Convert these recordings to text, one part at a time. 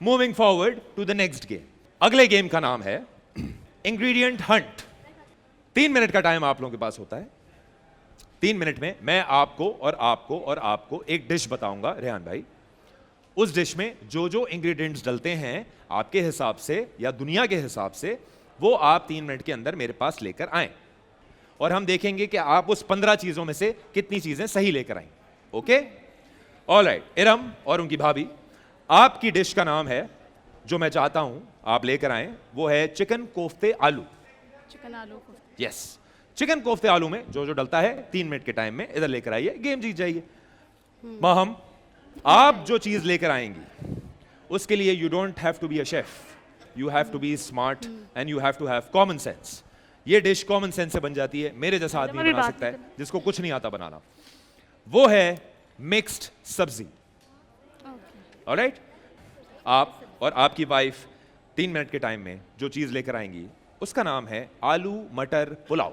Moving forward to the next game. अगले game का नाम है इंग्रेडिएंट हंट। 3 मिनट का टाइम आप लोगों के पास होता है। 3 मिनट में मैं आपको और आपको और आपको एक डिश बताऊंगा रेहान भाई। उस डिश में जो जो इंग्रेडिएंट्स डलते हैं आपके हिसाब से या दुनिया के हिसाब से, वो आप 3 मिनट के अंदर मेरे पास लेकर आए और हम देखेंगे कि आप उस 15 चीजों में से कितनी चीजें सही लेकर आई। Okay, alright. इरम और उनकी भाभी, आपकी डिश का नाम है, जो मैं चाहता हूं आप लेकर आए, वो है चिकन कोफ्ते आलू। चिकन आलू कोफ्ते। यस, चिकन कोफ्ते आलू में जो जो डलता है 3 मिनट के टाइम में इधर लेकर आइए, गेम जीत जाइए। माहम, आप जो चीज लेकर आएंगी उसके लिए you don't have to be a chef, you have to be smart and you have to have common sense. ये डिश कॉमन सेंस से बन जाती है, मेरे जैसा आदमी बना सकता है जिसको कुछ नहीं आता बनाना। वो है मिक्स्ड सब्जी। ऑलराइट, आप और आपकी वाइफ 3 मिनट के टाइम में जो चीज लेकर आएंगी उसका नाम है आलू मटर पुलाव।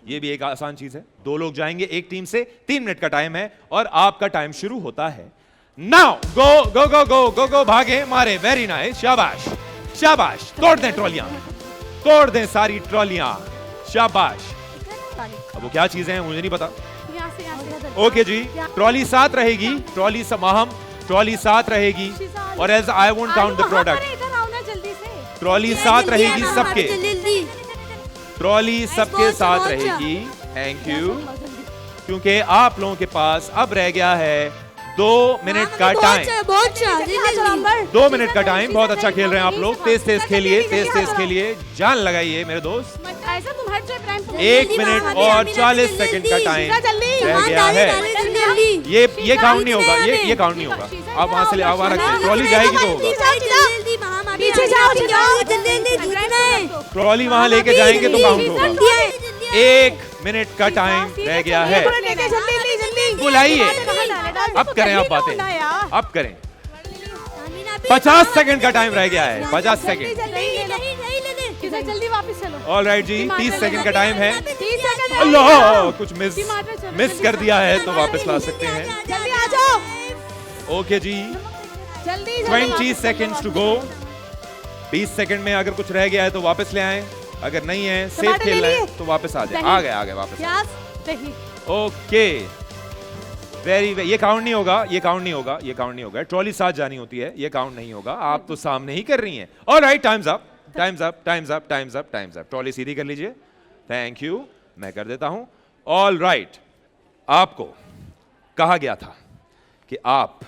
ये भी एक आसान चीज है। 2 लोग जाएंगे एक टीम से, 3 मिनट का टाइम है और आपका टाइम शुरू होता है नाउ। गो गो गो गो गो गो, भागे मारे, वेरी नाइस, शाबाश शाबाश। तोड़ दें ट्रॉलियां, तोड़ दें सारी ट्रॉलियां, शाबाश। अब वो क्या चीजें हैं मुझे नहीं पता। ओके जी, ट्रॉली साथ रहेगी, ट्रॉली समाहम, ट्रॉली साथ रहेगी और as I won't count the product. Trolley साथ रहेगी सबके, ट्रॉली सबके साथ रहेगी। थैंक यू, क्योंकि आप लोगों के पास अब रह गया है 2 मिनट का टाइम। 2 मिनट का टाइम। बहुत अच्छा खेल रहे हैं आप लोग, तेज तेज खेलिए, तेज तेज खेलिए, जान लगाइए मेरे दोस्त। 1 मिनट और 40 सेकंड का टाइम रह गया है। ये काउंट नहीं होगा, ये काउंट नहीं होगा। आप वहां से आप रखिए, ट्रॉली जाएगी तो होगा। ट्रॉली वहां लेके जाएंगे तो काउंट होगा। 1 मिनट का टाइम रह गया है। बुलाइए, अब करें आप बातें, अब करें। 50 सेकंड का टाइम रह गया है, 50 सेकंड। जल्दी वापस चलो। ऑलराइट जी, 30 सेकंड का टाइम है। अल्लाह, कुछ मिस कर दिया है तो वापस ला सकते हैं। जल्दी आ जाओ। ओके जी, जल्दी 20 सेकंड्स टू गो। 20 सेकंड में अगर कुछ रह गया है तो वापस ले आए, अगर नहीं है सेफ खेलना है तो वापस आ जाए। आ गए वापस। ओके, वेरी, ये काउंट नहीं होगा, ये काउंट नहीं होगा, ये काउंट नहीं होगा। ट्रॉली साथ जानी होती है, ये काउंट नहीं होगा। आप तो सामने ही कर रही हैं। Alright, time's up, time's up, time's up, time's up, time's up. Trolley सीधी कर लीजिए। थैंक यू, मैं कर देता हूं। ऑलराइट, आपको कहा गया था कि आप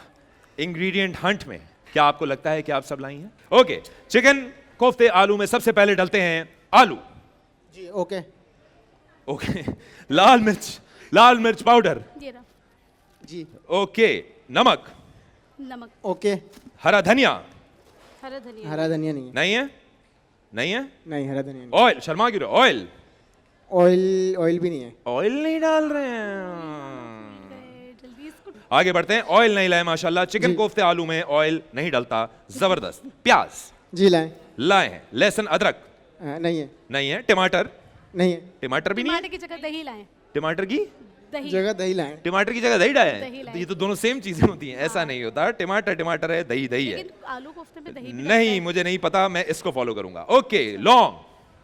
इंग्रेडिएंट हंट में, क्या आपको लगता है कि आप सब लाई हैं? ओके, चिकन कोफ्ते आलू में सबसे पहले डलते हैं आलू जी। Okay okay. लाल मिर्च पाउडर जी। ओके, नमक ओके। हरा धनिया हरा धनिया नहीं है। नहीं है, नहीं है, नहीं, हरा धनिया नहीं। ऑयल, शर्मा क्यों रहे? ऑयल भी नहीं है। ऑयल नहीं डाल रहे हैं। आगे बढ़ते हैं। ऑयल नहीं लाए माशाल्लाह। चिकन कोफ्ते आलू में ऑयल नहीं डलता, जबरदस्त। प्याज जी लाए हैं। लहसुन अदरक नहीं है। नहीं है। टमाटर नहीं है। टमाटर भी नहीं है। टमाटर की जगह दही लाएं। टमाटर की जगह दही लाएं। टमाटर की जगह दही डाले हैं। ये तो दोनों सेम चीजें होती हैं, ऐसा नहीं होता। टमाटर है, दही है। लेकिन आलू कोफ्ते में दही नहीं, मुझे नहीं पता, मैं इसको फॉलो करूंगा। ओके, लौंग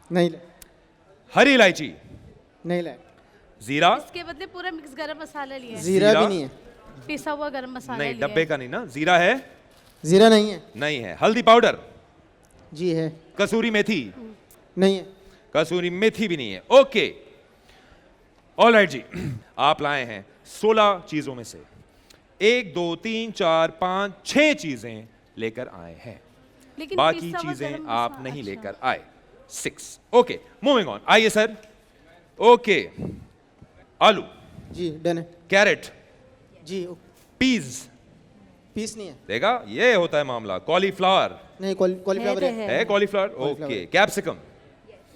नहीं, हरी इलायची नहीं लाए। जीरा, इसके बदले पूरा मिक्स गरम मसाला लिया है। जीरा भी नहीं है। पिसा हुआ गरम मसाला नहीं, लिया है। डब्बे का नहीं ना। जीरा है? जीरा नहीं है। नहीं है। हल्दी पाउडर जी है। कसूरी मेथी नहीं है। कसूरी मेथी भी नहीं है। ओके, ऑलराइट जी, आप लाए हैं 16 चीजों में से 1 2 3 4 5 6 चीजें लेकर आए हैं। लेकिन बाकी पिसा हुआ चीजें गरम आप मसाला- नहीं अच्छा। लेकर आए। 6। Okay, moving on. आइए सर। ओके, आलू, जी डन है। कैरेट, जी। पीज, पीस नहीं है। देखा, ये होता है मामला। कॉलीफ्लावर नहीं, कॉलीफ्लावर है। कॉलीफ्लावर। ओके, कैप्सिकम,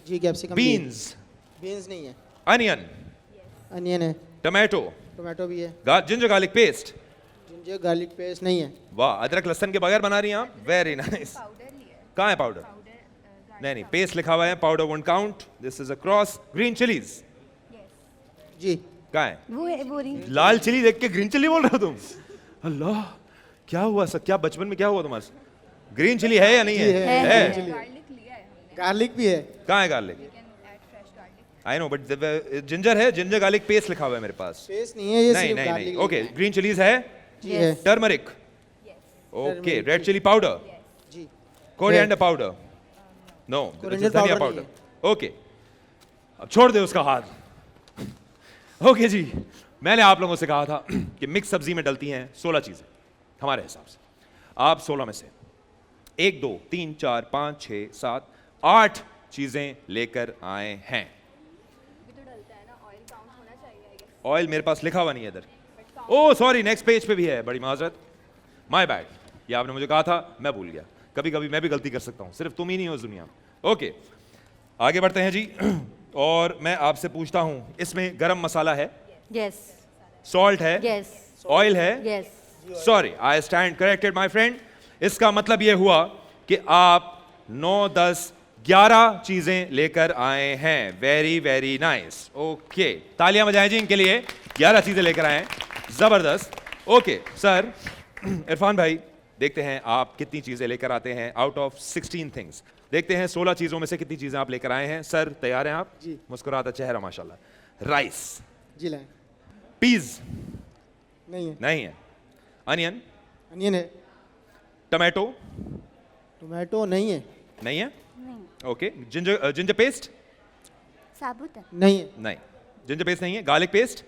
जी कैप्सिकम। बीन्स, बीन्स नहीं है। अनियन, अनियन है। टमाटो, टमाटो भी है। Ginger garlic paste. Ginger garlic paste नहीं है। वाह, अदरक लहसुन के बगैर बना रही हैं आप, वेरी नाइस। कहाँ है पाउडर? नहीं, पेस्ट लिखा हुआ है, powder won't count, this is a cross. Green chillies जी। कहाँ है? वो है, वो रही। लाल चिली देख के ग्रीन चिली बोल रहे हो तुम? अल्लाह, क्या हुआ सर? क्या बचपन में क्या हुआ तुम्हारे? ग्रीन चिली है या नहीं जी है? है, है। green chili है। गार्लिक भी है। कहाँ है garlic? I know but ginger है, जिंजर गार्लिक पेस्ट लिखा हुआ है मेरे पास। पेस्ट नहीं है, ये नहीं सिर्फ नहीं नहीं, गार्लिक ओके। ग्रीन चिलीज है, जी है। Turmeric, okay, Turmeric, red chilli powder, जी कोरिएंडर पाउडर, नो, Coriander धनिया powder पाउडर, नहीं ओके। अब छोड़ दे उसका हाथ। ओके जी, मैंने आप लोगों से कहा था कि मिक्स सब्जी में डलती हैं 16 चीजें हमारे हिसाब से। आप 16 में से 1 2 3 4 5 6 7 8 चीजें लेकर आए हैं। ऑयल मेरे पास लिखा हुआ नहीं है इधर। ओह सॉरी, नेक्स्ट पेज पे भी है, बड़ी माजरत, माय बैड। ये आपने मुझे कहा था, मैं भूल गया। कभी कभी मैं भी गलती कर सकता हूं, सिर्फ तुम ही नहीं हो इस दुनिया में। ओके, आगे बढ़ते हैं जी। और मैं आपसे पूछता हूं, इसमें गरम मसाला है, यस सॉल्ट है, यस ऑयल है, yes sorry I stand corrected my friend. इसका मतलब यह हुआ कि आप 9 10 11 चीजें लेकर आए हैं। वेरी वेरी नाइस, ओके, तालियां बजाएं जी इनके लिए। 11 चीजें लेकर आए हैं, जबरदस्त। ओके सर, इरफान भाई, देखते हैं आप कितनी चीजें लेकर आते हैं आउट ऑफ 16 थिंग्स। देखते हैं 16 चीजों में से कितनी चीजें आप लेकर आए हैं। सर तैयार हैं आप? जी। मुस्कुराता चेहरा माशाल्लाह। राइस, जी लाए। पीज नहीं है। नहीं है, अनियन, अनियन है। टमाटो टोमेटो नहीं है। नहीं है, नहीं ओके। जिंजर पेस्ट साबुत है नहीं है। नहीं, जिंजर पेस्ट नहीं है। गार्लिक पेस्ट,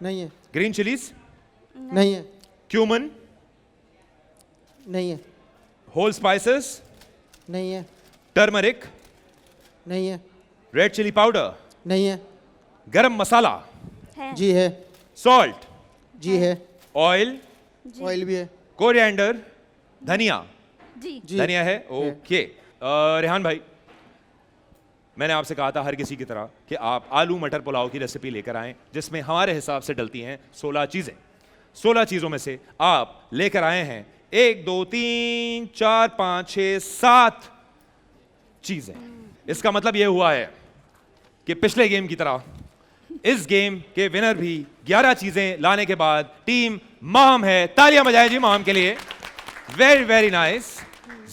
नहीं है। ग्रीन चिलीज, नहीं है। क्यूमन, नहीं है। होल स्पाइसेस, नहीं है। टर्मरिक, नहीं है। रेड चिली पाउडर, नहीं है। गरम मसाला, है जी है। सॉल्ट, जी है। ऑयल, ऑयल भी है। कोरिएंडर, धनिया, जी जी धनिया है, ओके। रेहान भाई, मैंने आपसे कहा था हर किसी की तरह कि आप आलू मटर पुलाव की रेसिपी लेकर आएं, जिसमें हमारे हिसाब से डलती हैं 16 चीजें। 16 चीजों में से आप लेकर आए हैं 1 2 3 4 5 6 7 चीजें। इसका मतलब यह हुआ है कि पिछले गेम की तरह इस गेम के विनर भी 11 चीजें लाने के बाद टीम माहम है। तालियां बजाएं जी माहम के लिए। वेरी वेरी नाइस,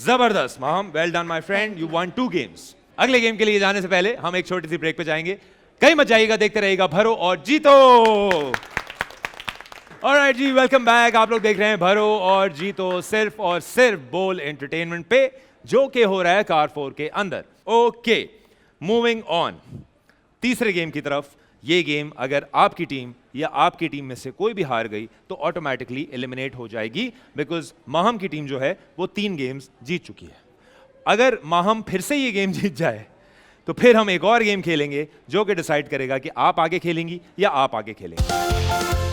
जबरदस्त Maham, well done my friend, you one 2 games. अगले गेम के लिए जाने से पहले हम एक छोटी सी ब्रेक पे जाएंगे। कहीं मत जाइएगा, देखते रहिएगा भरो और जीतो। ऑलराइट जी, वेलकम बैक। आप लोग देख रहे हैं भरो और जीतो, सिर्फ और सिर्फ बोल एंटरटेनमेंट पे, जो कि हो रहा है कार4 के अंदर। ओके, मूविंग ऑन तीसरे गेम की तरफ। ये गेम अगर आपकी टीम या आपकी टीम में से कोई भी हार गई तो ऑटोमेटिकली एलिमिनेट हो जाएगी, बिकॉज माहम की टीम जो है वो 3 गेम्स जीत चुकी है। अगर माहम फिर से ये गेम जीत जाए तो फिर हम एक और गेम खेलेंगे, जो कि डिसाइड करेगा कि आप आगे खेलेंगी या आप आगे खेलेंगे।